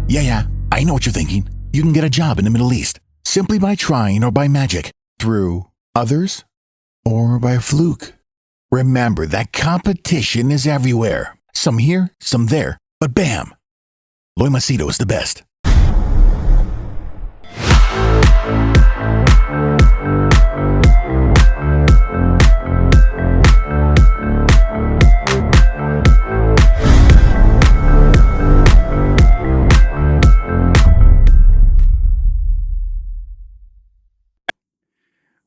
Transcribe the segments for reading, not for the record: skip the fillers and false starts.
Yeah, I know what you're thinking. You can get a job in the Middle East simply by trying or by magic, through others, or by a fluke. Remember that competition is everywhere. Some here, some there, but bam! Loy Machedo is the best.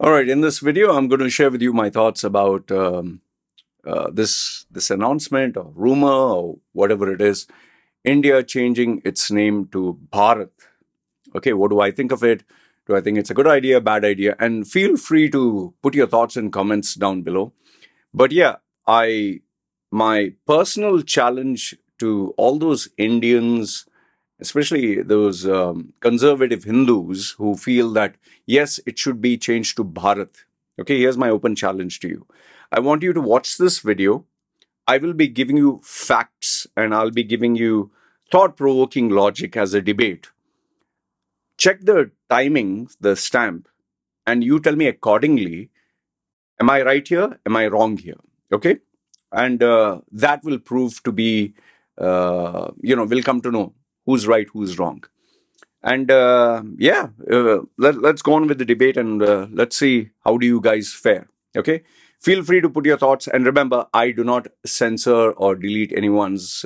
All right, in this video, I'm going to share with you my thoughts about this announcement or rumor or whatever it is, India changing its name to Bharat. Okay, what do I think of it? Do I think it's a good idea, bad idea? And feel free to put your thoughts and comments down below. But yeah, my personal challenge to all those Indians, especially those conservative Hindus who feel that, yes, it should be changed to Bharat. Okay, here's my open challenge to you. I want you to watch this video. I will be giving you facts and I'll be giving you thought-provoking logic as a debate. Check the timing, the stamp, and you tell me accordingly, am I right here? Am I wrong here? Okay? And that will prove to be, we'll come to know who's right, who's wrong. And let's go on with the debate and let's see how do you guys fare. Okay? Feel free to put your thoughts. And remember, I do not censor or delete anyone's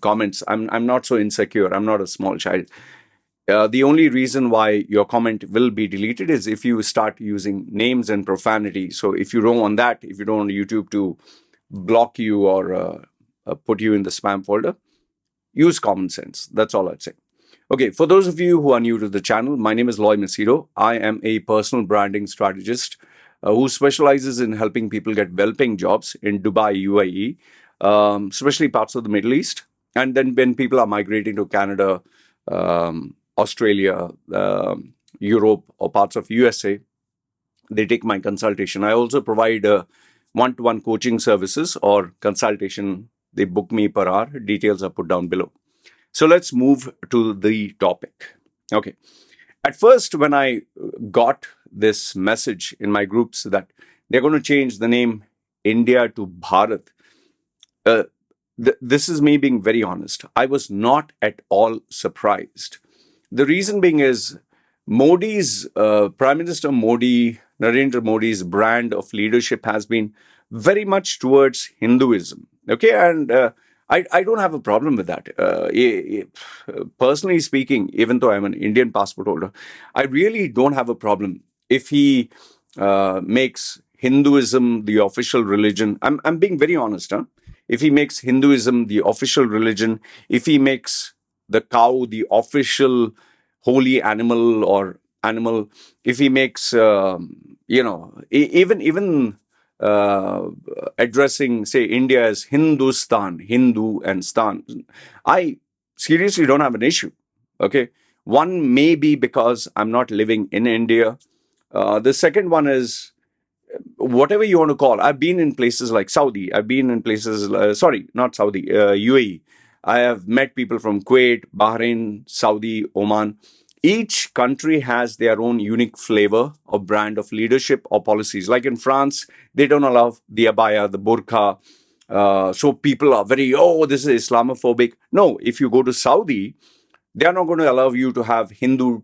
comments. I'm not so insecure. I'm not a small child. The only reason why your comment will be deleted is if you start using names and profanity. So if you don't want that, if you don't want YouTube to block you or put you in the spam folder, use common sense. That's all I'd say. Okay, for those of you who are new to the channel, my name is Loy Machedo. I am a personal branding strategist who specializes in helping people get well-paying jobs in Dubai, UAE, especially parts of the Middle East. And then when people are migrating to Canada, Australia, Europe, or parts of USA, they take my consultation. I also provide one-to-one coaching services or consultation. They book me per hour. Details are put down below. So let's move to the topic. Okay. At first, when I got this message in my groups that they're going to change the name India to Bharat, this is me being very honest. I was not at all surprised. The reason being is Modi's, Prime Minister Modi, Narendra Modi's brand of leadership has been very much towards Hinduism. Okay, and I don't have a problem with that. Personally speaking, even though I'm an Indian passport holder, I really don't have a problem if he makes Hinduism the official religion. I'm being very honest. If he makes Hinduism the official religion, if he makes the cow the official holy animal or animal, if he makes, even addressing, say, India as Hindustan, Hindu and Stan, I seriously don't have an issue. Okay. One may be because I'm not living in India. The second one is, whatever you want to call. I've been in places like Saudi. I've been in places, not Saudi, UAE. I have met people from Kuwait, Bahrain, Saudi, Oman. Each country has their own unique flavor or brand of leadership or policies. Like in France, they don't allow the abaya, the burqa. So people are very, this is Islamophobic. No, if you go to Saudi, they are not going to allow you to have Hindu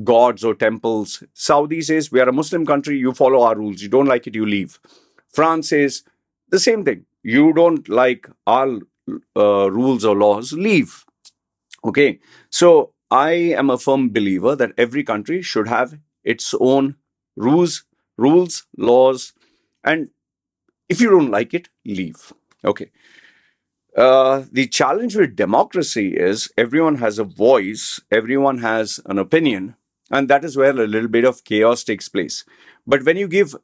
gods or temples. Saudi says, we are a Muslim country, you follow our rules. You don't like it, you leave. France says the same thing. You don't like our rules or laws, leave. Okay, so I am a firm believer that every country should have its own rules, laws, and if you don't like it, leave. Okay. The challenge with democracy is everyone has a voice, everyone has an opinion, and that is where a little bit of chaos takes place. But when you give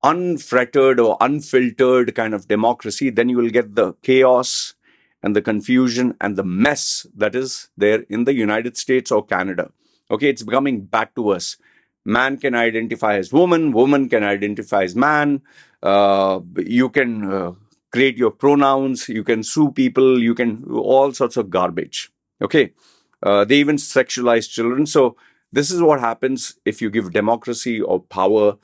unfettered or unfiltered kind of democracy, then you will get the chaos and the confusion and the mess that is there in the United States or Canada. Okay, it's becoming back to us. Man can identify as woman, woman can identify as man. You can create your pronouns, you can sue people, you can do all sorts of garbage. Okay. They even sexualize children. So this is what happens if you give democracy or power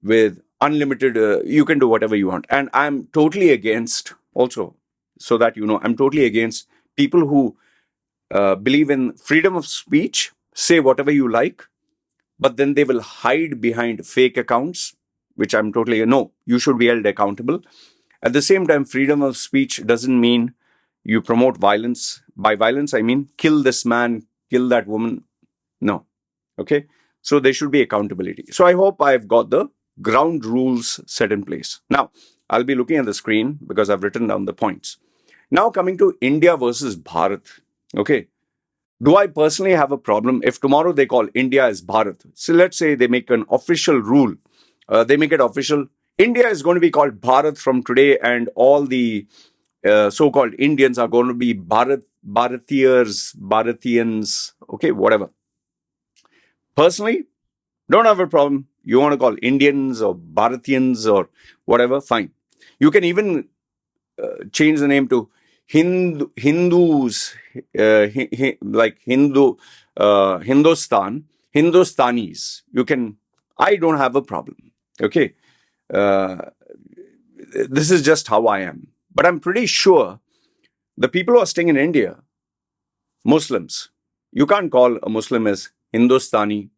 with unlimited, you can do whatever you want. And I'm totally against, also, so that you know, I'm totally against people who believe in freedom of speech, say whatever you like, but then they will hide behind fake accounts, which I'm totally, no, you should be held accountable. At the same time, freedom of speech doesn't mean you promote violence. By violence, I mean kill this man, kill that woman. No. Okay. So there should be accountability. So I hope I've got the ground rules set in place. Now, I'll be looking at the screen because I've written down the points. Now, coming to India versus Bharat. Okay. Do I personally have a problem if tomorrow they call India as Bharat? So let's say they make an official rule, they make it official. India is going to be called Bharat from today, and all the so-called Indians are going to be Bharatiyas, Bharatiyans, okay, whatever. Personally, don't have a problem. You want to call Indians or Bharatiyans or whatever, fine. You can even change the name to Hindus, like Hindustan, Hindustanis. You can, I don't have a problem. Okay. Uh, this is just how I am. But I'm pretty sure the people who are staying in India, Muslims, you can't call a Muslim as Hindustani.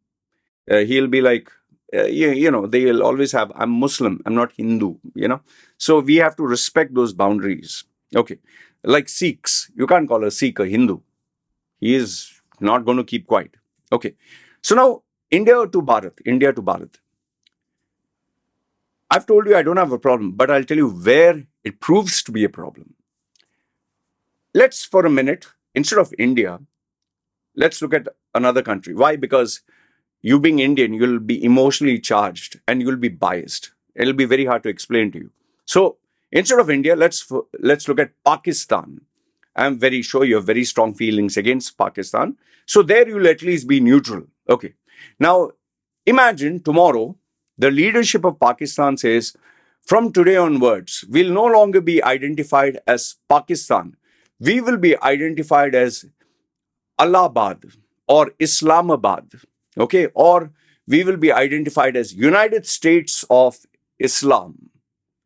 He'll be like, you know, they'll always have, I'm Muslim, I'm not Hindu, you know. So we have to respect those boundaries. Okay. Like Sikhs, you can't call a Sikh a Hindu. He is not going to keep quiet. Okay. So now, India to Bharat. I've told you I don't have a problem, but I'll tell you where it proves to be a problem. Let's, for a minute, instead of India, let's look at another country. Why? Because you being Indian, you'll be emotionally charged and you'll be biased. It'll be very hard to explain to you. So instead of India, let's look at Pakistan. I'm very sure you have very strong feelings against Pakistan. So there you'll at least be neutral. Okay. Now imagine tomorrow the leadership of Pakistan says, from today onwards, we'll no longer be identified as Pakistan. We will be identified as Allahabad or Islamabad. Okay. Or we will be identified as United States of Islam.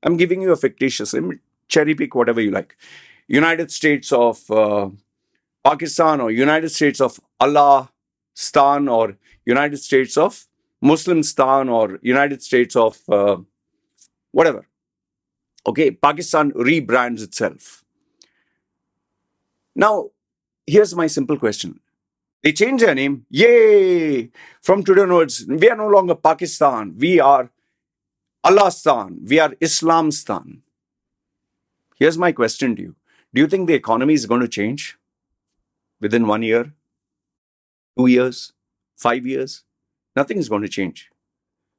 I'm giving you a fictitious name, cherry pick whatever you like. United States of Pakistan or United States of Allah Stan or United States of Muslim Stan or United States of whatever. Okay, Pakistan rebrands itself. Now, here's my simple question. They change their name. Yay! From today onwards, we are no longer Pakistan. We are Allah Stan. We are Islam Stan. Here's my question to you. Do you think the economy is going to change within 1 year, 2 years, 5 years? Nothing is going to change.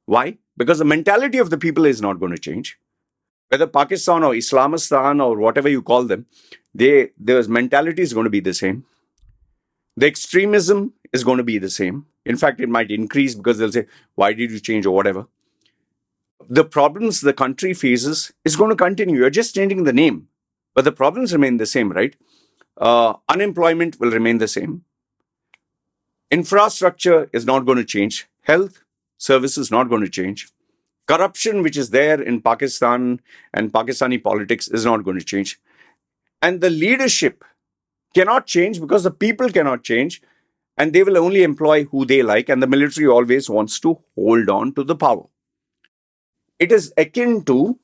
Why? Because the mentality of the people is not going to change. Whether Pakistan or Islamistan or whatever you call them, their mentality is going to be the same. The extremism is going to be the same. In fact, it might increase because they'll say, why did you change or whatever? The problems the country faces is going to continue. You're just changing the name. But the problems remain the same, right? Unemployment will remain the same. Infrastructure is not going to change. Health services not going to change. Corruption, which is there in Pakistan and Pakistani politics, is not going to change. And the leadership cannot change because the people cannot change. And they will only employ who they like. And the military always wants to hold on to the power. It is akin to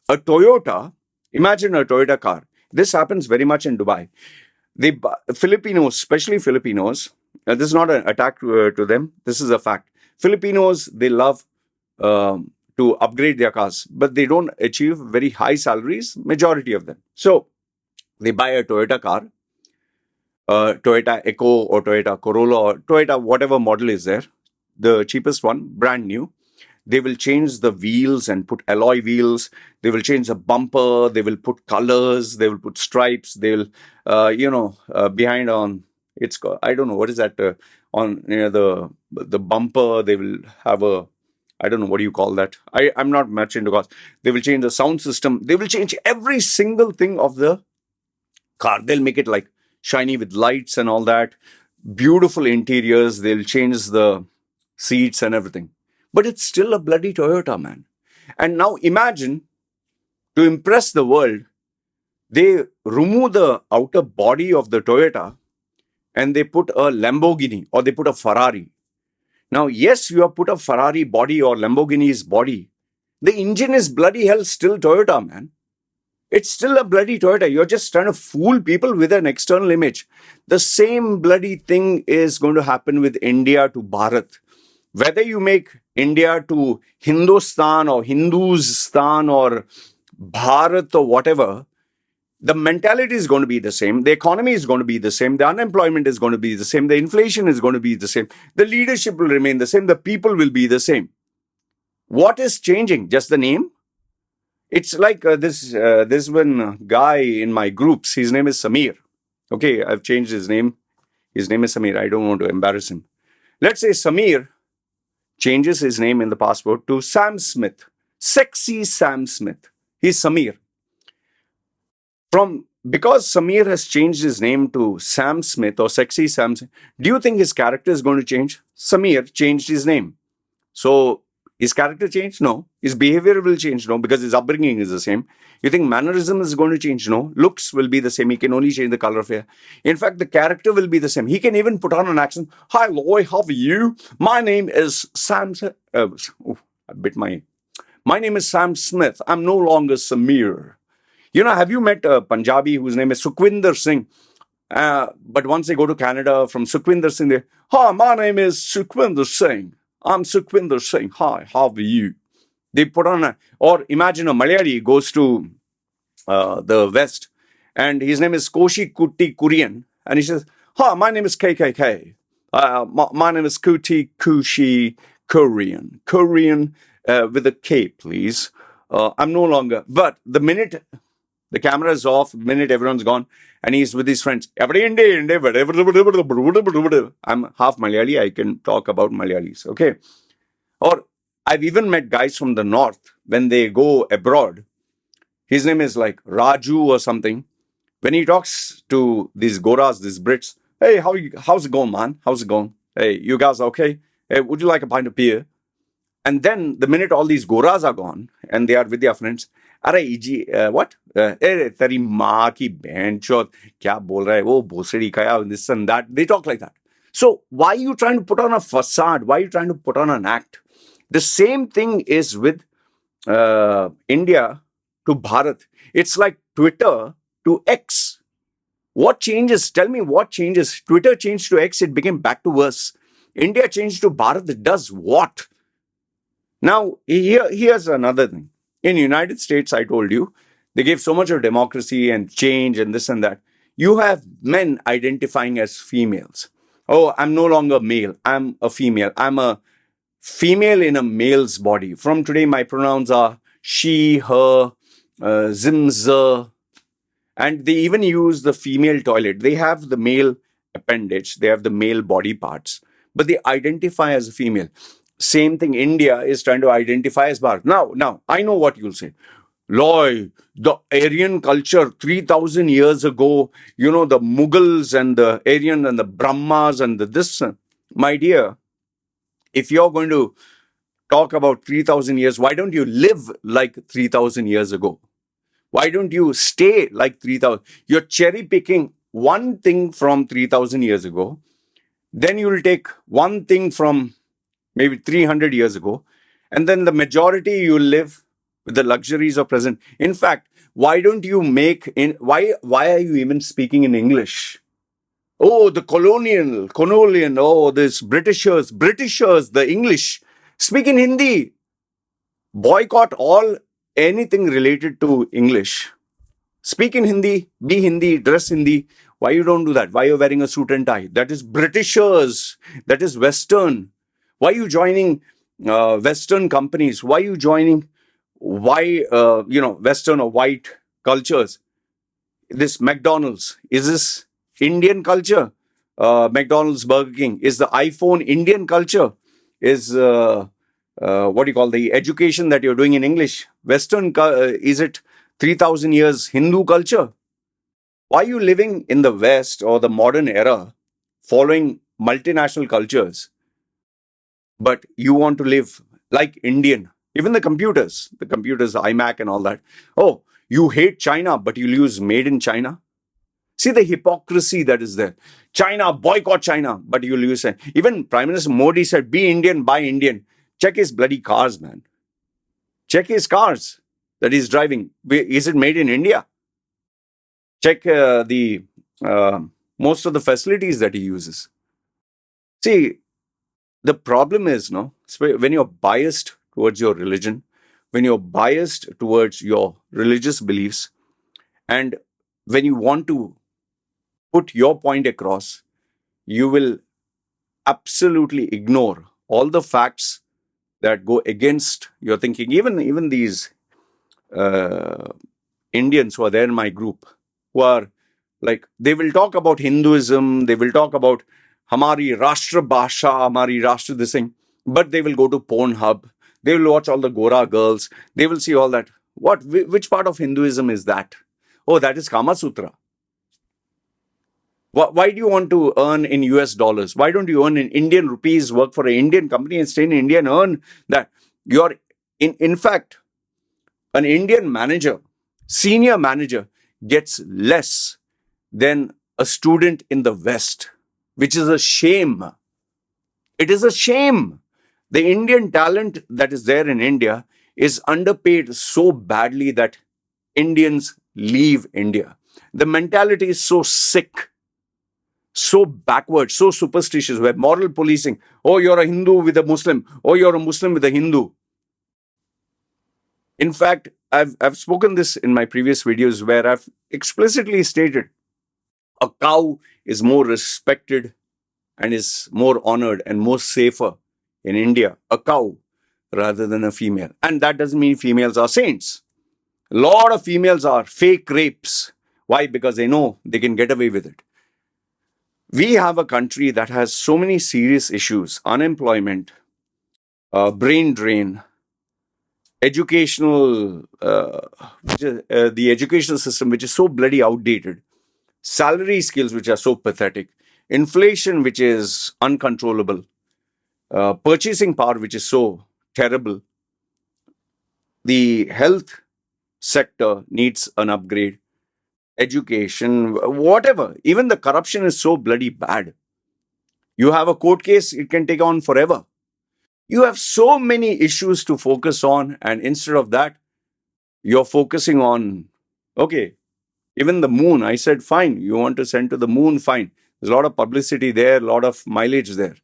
a Toyota. Imagine a Toyota car. This happens very much in Dubai. The Filipinos, especially Filipinos, this is not an attack to them. This is a fact. Filipinos, they love to upgrade their cars, but they don't achieve very high salaries, majority of them. So they buy a Toyota car, Toyota Echo or Toyota Corolla or Toyota, whatever model is there, the cheapest one, brand new. They will change the wheels and put alloy wheels. They will change the bumper. They will put colors. They will put stripes. They will, behind on, it's, I don't know, what is that, on the bumper, they will have a, I don't know, what do you call that? I'm not much into cars. They will change the sound system. They will change every single thing of the car. They'll make it like shiny with lights and all that, beautiful interiors. They'll change the seats and everything. But it's still a bloody Toyota, man. And now imagine, to impress the world, they remove the outer body of the Toyota and they put a Lamborghini or they put a Ferrari. Now, yes, you have put a Ferrari body or Lamborghini's body. The engine is bloody hell still Toyota, man. It's still a bloody Toyota. You're just trying to fool people with an external image. The same bloody thing is going to happen with India to Bharat. Whether you make India to Hindustan or Hindustan or Bharat or whatever, the mentality is going to be the same. The economy is going to be the same. The unemployment is going to be the same. The inflation is going to be the same. The leadership will remain the same. The people will be the same. What is changing? Just the name? It's like this one guy in my groups. His name is Samir. Okay, I've changed his name. His name is Samir. I don't want to embarrass him. Let's say Samir changes his name in the passport to Sam Smith. Sexy Sam Smith. He's Samir. Because Samir has changed his name to Sam Smith or Sexy Sam Smith, do you think his character is going to change? Samir changed his name. So his character changed? No. His behavior will change? No, because his upbringing is the same. You think mannerism is going to change? No. Looks will be the same. He can only change the color of hair. In fact, the character will be the same. He can even put on an accent. Hi, Loy, how are you? My name is Sam. I bit my. My name is Sam Smith. I'm no longer Samir. You know, have you met a Punjabi whose name is Sukhwinder Singh? But once they go to Canada, from Sukhwinder Singh, they, hi, my name is Sukhwinder Singh. I'm Sukhwinder Singh. Hi, how are you? They put on or imagine a Malayali goes to the West and his name is Koshi Kuti Kurian and he says, hi, my name is KKK. My name is Kuti Kushi Korean. Korean with a K, please. I'm no longer, but the minute the camera is off, the minute everyone's gone, and he's with his friends. I'm half Malayali, I can talk about Malayalis, okay? Or I've even met guys from the north when they go abroad. His name is like Raju or something. When he talks to these Goras, these Brits, hey, how's it going, man? How's it going? Hey, you guys okay? Hey, would you like a pint of beer? And then the minute all these Goras are gone and they are with their friends, what? Teri maa ki band chod, kya bol raha hai, wo bhosadi kaya, this and that. They talk like that. So why are you trying to put on a facade? Why are you trying to put on an act? The same thing is with India to Bharat. It's like Twitter to X. What changes? Tell me what changes. Twitter changed to X, it became back to worse. India changed to Bharat, it does what? Now, here's another thing. In the United States, I told you, they gave so much of democracy and change and this and that. You have men identifying as females. Oh, I'm no longer male. I'm a female. I'm a female in a male's body. From today, my pronouns are she, her, zimza. And they even use the female toilet. They have the male appendage. They have the male body parts. But they identify as a female. Same thing, India is trying to identify as Bharat. Now, I know what you'll say. Loy, the Aryan culture 3,000 years ago, you know, the Mughals and the Aryan and the Brahmas and the this. My dear, if you're going to talk about 3,000 years, why don't you live like 3,000 years ago? Why don't you stay like 3,000? You're cherry picking one thing from 3,000 years ago. Then you'll take one thing from maybe 300 years ago, and then the majority you live with the luxuries of present. In fact, why don't you why are you even speaking in English? Oh, the colonial, oh, this Britishers, the English. Speak in Hindi. Boycott anything related to English. Speak in Hindi, be Hindi, dress Hindi. Why you don't do that? Why you're wearing a suit and tie? That is Britishers. That is Western. Why are you joining Western companies? Why are you joining Western or white cultures? This McDonald's, is this Indian culture? McDonald's, Burger King, is the iPhone Indian culture? Is what do you call the education that you're doing in English Western? Is it 3,000 years Hindu culture? Why are you living in the West or the modern era, following multinational cultures, but you want to live like Indian? Even the computers, iMac and all that. Oh, you hate China, but you'll use made in China. See the hypocrisy that is there. China, boycott China, but you'll use it. Even Prime Minister Modi said, be Indian, buy Indian. Check his bloody cars, man. Check his cars that he's driving. Is it made in India? Check the most of the facilities that he uses. See, the problem is, no, when you're biased towards your religion, when you're biased towards your religious beliefs, and when you want to put your point across, you will absolutely ignore all the facts that go against your thinking. Even these uh, Indians who are there in my group, who are like, they will talk about Hinduism, they will talk about Hamari Rashtra Bhasha, Hamari Rashtra this thing, but they will go to Pornhub, they will watch all the Gora girls, they will see all that. What? Which part of Hinduism is that? Oh, that is Kama Sutra. Why do you want to earn in US dollars? Why don't you earn in Indian rupees, work for an Indian company and stay in India and earn that? You're, in fact, an Indian manager, senior manager, gets less than a student in the West, which is a shame. It is a shame. The Indian talent that is there in India is underpaid so badly that Indians leave India. The mentality is so sick, so backward, so superstitious, where moral policing, oh, you're a Hindu with a Muslim, oh, you're a Muslim with a Hindu. In fact, I've spoken this in my previous videos where I've explicitly stated a cow is more respected and is more honored and more safer in India, a cow, rather than a female. And that doesn't mean females are saints. A lot of females are fake rapes. Why? Because they know they can get away with it. We have a country that has so many serious issues: unemployment, brain drain, educational, the educational system, which is so bloody outdated, salary scales, which are so pathetic, inflation, which is uncontrollable, purchasing power, which is so terrible. The health sector needs an upgrade, education, whatever. Even the corruption is so bloody bad. You have a court case, it can take on forever. You have so many issues to focus on, and instead of that, you're focusing on, okay, even the moon. I said, fine, you want to send to the moon, fine. There's a lot of publicity there, a lot of mileage there.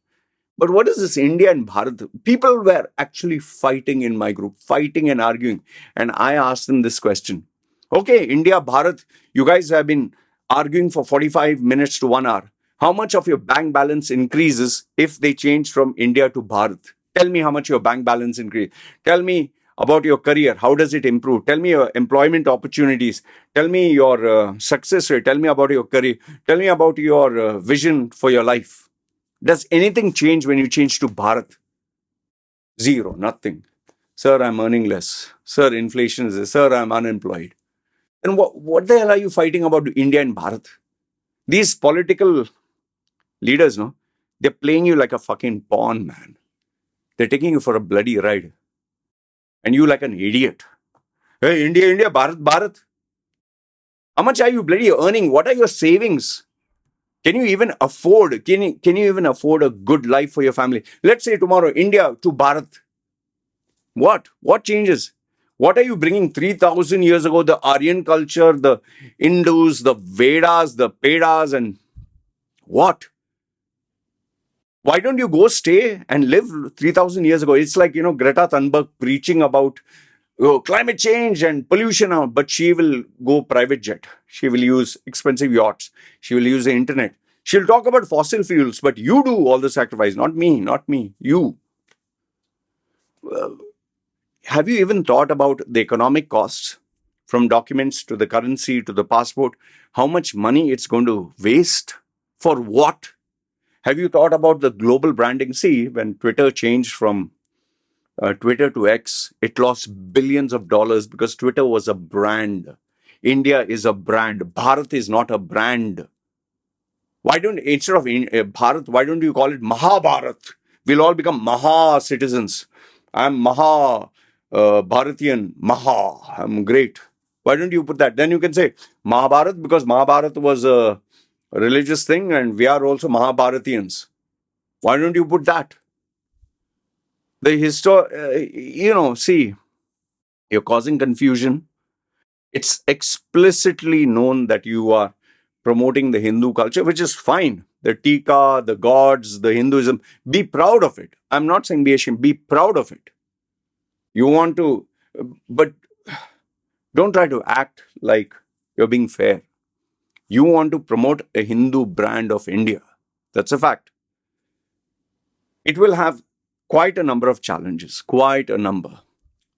But what is this India and Bharat? People were actually fighting in my group, fighting and arguing. And I asked them this question. Okay, India, Bharat, you guys have been arguing for 45 minutes to 1 hour. How much of your bank balance increases if they change from India to Bharat? Tell me how much your bank balance increases. Tell me about your career. How does it improve? Tell me your employment opportunities. Tell me your success rate. Tell me about your career. Tell me about your vision for your life. Does anything change when you change to Bharat? Zero, nothing. Sir, I'm earning less. Sir, inflation is this. Sir, I'm unemployed. Then what the hell are you fighting about India and Bharat? These political leaders, no, they're playing you like a fucking pawn, man. They're taking you for a bloody ride. And you like an idiot. Hey, India, India, Bharat, Bharat. How much are you bloody earning? What are your savings? Can you even afford? Can you even afford a good life for your family? Let's say tomorrow, India to Bharat. What? What changes? What are you bringing 3,000 years ago? The Aryan culture, the Indus, the Vedas, the Pedas, and what? Why don't you go stay and live 3,000 years ago? It's like, Greta Thunberg preaching about climate change and pollution, but she will go private jet. She will use expensive yachts. She will use the internet. She'll talk about fossil fuels, but you do all the sacrifice, not me, not me, you. Have you even thought about the economic costs, from documents to the currency to the passport? How much money it's going to waste? For what? Have you thought about the global branding? See, when Twitter changed from Twitter to X, it lost billions of dollars because Twitter was a brand. India is a brand. Bharat is not a brand. Why don't, instead of Bharat, why don't you call it Mahabharat? We'll all become Maha citizens. I'm Maha Bharatiyan. Maha. I'm great. Why don't you put that? Then you can say Mahabharat, because Mahabharat was a religious thing and we are also Mahabharatiyans. Why don't you put that? See, you're causing confusion. It's explicitly known that you are promoting the Hindu culture, which is fine. The Tika, the gods, the Hinduism. Be proud of it. I'm not saying be ashamed. Be proud of it. You want to, but don't try to act like you're being fair. You want to promote a Hindu brand of India. That's a fact. It will have quite a number of challenges, quite a number.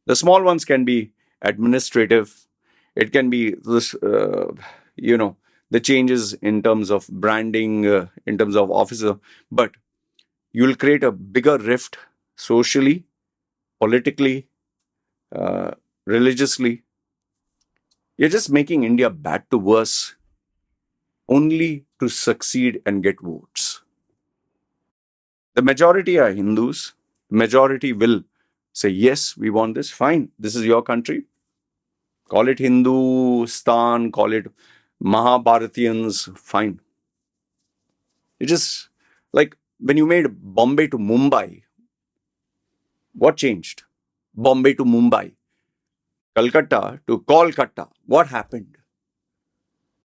The small ones can be administrative. It can be this, the changes in terms of branding, in terms of officer. But you'll create a bigger rift socially, politically, religiously. You're just making India bad to worse only to succeed and get votes. The majority are Hindus. The majority will say, yes, we want this. Fine. This is your country. Call it Hindustan, call it Mahabharatiyans, fine. It just like when you made Bombay to Mumbai, what changed? Bombay to Mumbai. Calcutta to Kolkata. What happened?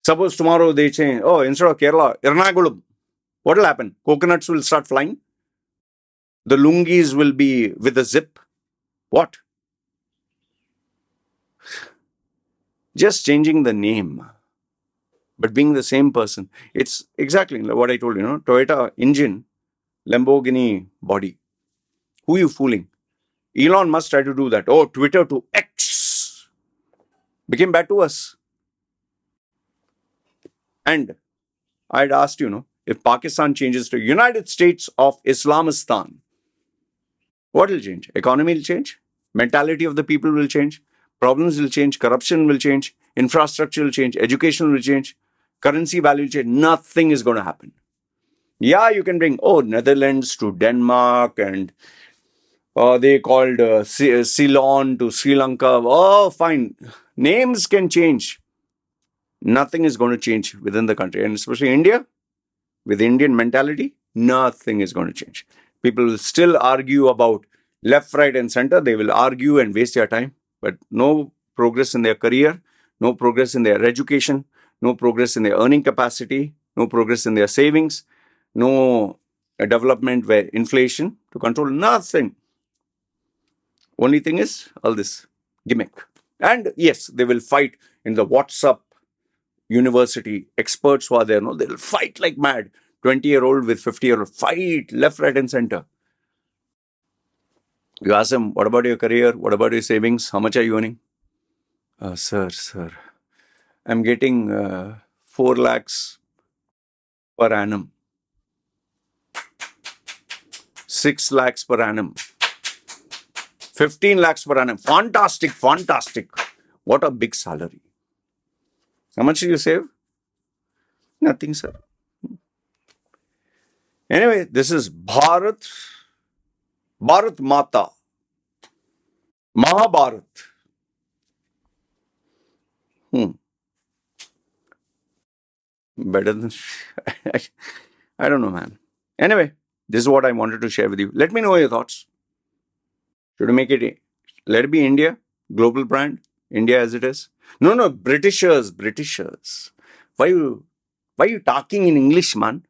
Suppose tomorrow they change, oh, instead of Kerala, Ernakulam. What will happen? Coconuts will start flying. The lungis will be with a zip. What? Just changing the name, but being the same person. It's exactly what I told you, Toyota engine, Lamborghini body. Who are you fooling? Elon Musk tried to do that. Oh, Twitter to X became bad to us. And I'd asked, if Pakistan changes to United States of Islamistan, what will change? Economy will change. Mentality of the people will change. Problems will change. Corruption will change. Infrastructure will change. Education will change. Currency value will change. Nothing is going to happen. Yeah, you can bring, Netherlands to Denmark, and they called Ceylon to Sri Lanka. Oh, fine. Names can change. Nothing is going to change within the country. And especially India, with Indian mentality, nothing is going to change. People will still argue about left, right, and center. They will argue and waste their time, but no progress in their career, no progress in their education, no progress in their earning capacity, no progress in their savings, no development where inflation to control, nothing. Only thing is all this gimmick. And yes, they will fight in the WhatsApp university. Experts who are there, they'll fight like mad. 20-year-old with 50-year-old, fight left, right, and center. You ask them, what about your career? What about your savings? How much are you earning? Sir, I'm getting 4 lakhs per annum. 6 lakhs per annum. 15 lakhs per annum. Fantastic. What a big salary. How much do you save? Nothing, sir. Anyway, this is Bharat Mata, Mahabharat. Better than... I don't know, man. Anyway, this is what I wanted to share with you. Let me know your thoughts. Should we make it... Let it be India, global brand, India as it is? No, Britishers. Why you talking in English, man?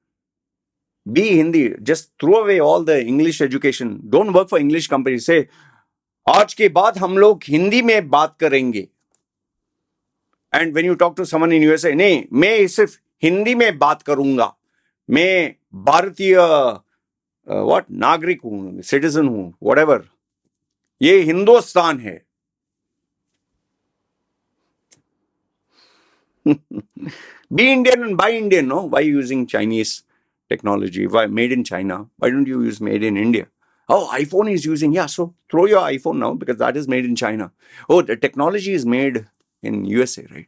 Be Hindi. Just throw away all the English education. Don't work for English companies. Say, आज के बाद हम लोग हिंदी में बात करेंगे. And when you talk to someone in USA, नहीं, मैं सिर्फ हिंदी में बात करूंगा. मैं भारतीय नागरिक हूं, सिटीजन हूं, whatever. ये हिंदुस्तान है. Be Indian and buy Indian, no? Why are you using Chinese technology? Why made in China? Why don't you use made in India? Oh, iPhone is using, so throw your iPhone now because that is made in China. Oh, the technology is made in USA, right?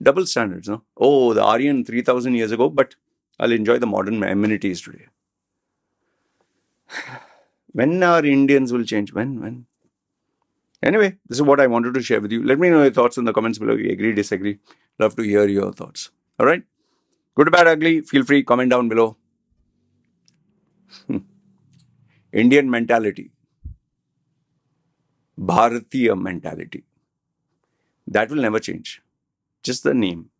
Double standards, no? Oh, the Aryan 3,000 years ago, but I'll enjoy the modern amenities today. When our Indians will change? When? Anyway, this is what I wanted to share with you. Let me know your thoughts in the comments below. You agree, disagree? Love to hear your thoughts. All right? Good, bad, ugly. Feel free, comment down below. Indian mentality. Bharatiya mentality. That will never change. Just the name.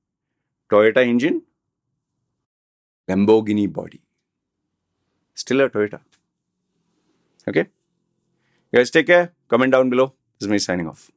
Toyota engine, Lamborghini body. Still a Toyota. Okay? You guys take care. Comment down below. This is me signing off.